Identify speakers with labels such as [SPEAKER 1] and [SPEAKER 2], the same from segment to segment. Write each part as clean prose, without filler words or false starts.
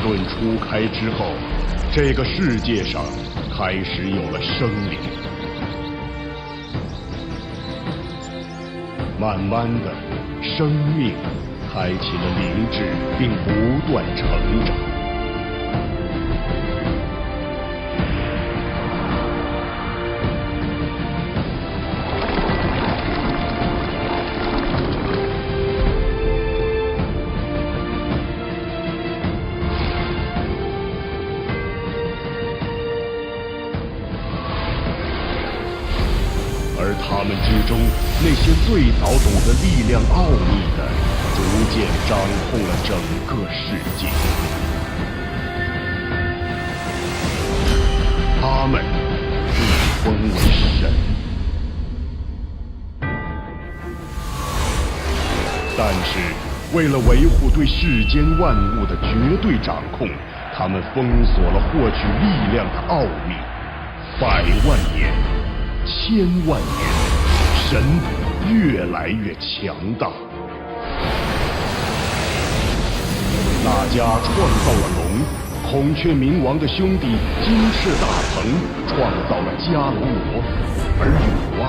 [SPEAKER 1] 论初开之后，这个世界上开始有了生灵。慢慢的，生命开启了灵智，并不断成长。而他们之中，那些最早懂得力量奥秘的，逐渐掌控了整个世界。他们被封为神。但是，为了维护对世间万物的绝对掌控，他们封锁了获取力量的奥秘。100万年。1000万年，神越来越强大。那迦创造了龙，孔雀明王的兄弟金翅大鹏创造了迦楼罗，而女娲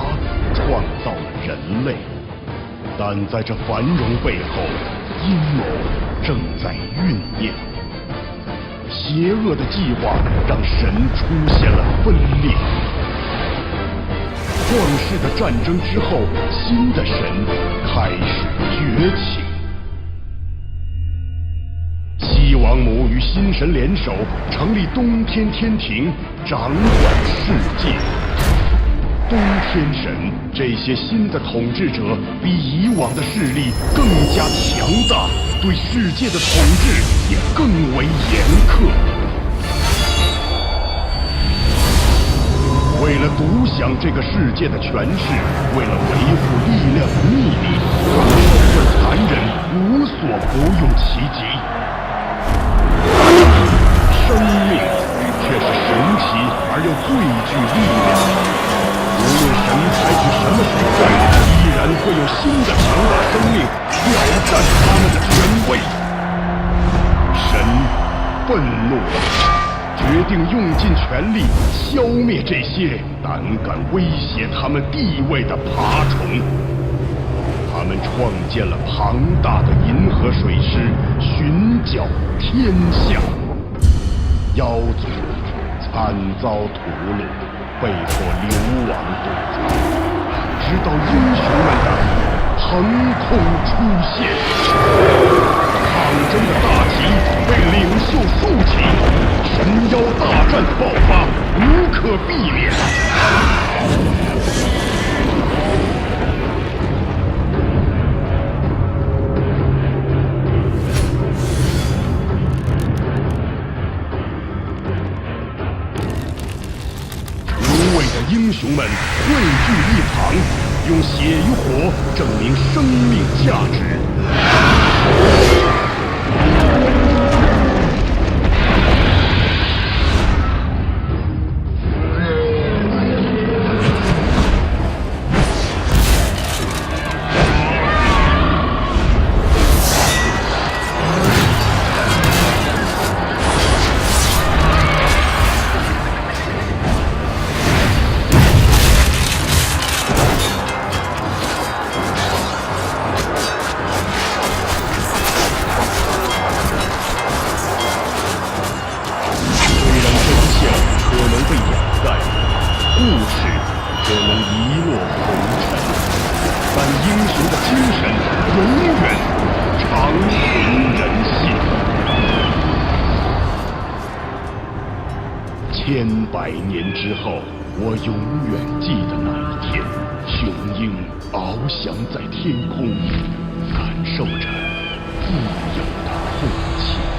[SPEAKER 1] 创造了人类。但在这繁荣背后，阴谋正在酝酿。邪恶的计划让神出现了分裂。创世的战争之后，新的神开始崛起。西王母与新神联手，成立东天天庭，掌管世界。东天神这些新的统治者比以往的势力更加强大，对世界的统治也更为严苛。为了独享这个世界的权势，为了维护力量的秘密，他们手段残忍，无所不用其极。生命却是神奇而又最具力量的。无论神采取什么手段，依然会有新的强大生命挑战他们的权威。神愤怒了。决定用尽全力消灭这些胆敢威胁他们地位的爬虫。他们创建了庞大的银河水师，寻剿天下。妖族惨遭屠戮，被迫流亡东方，直到英雄们的腾空出现。抗争的大旗被领袖竖起，神妖大战的爆发无可避免。无畏的英雄们汇聚一堂，用血与火证明生命价值。100年之后，我永远记得那一天，雄鹰翱翔在天空，感受着自由的空气。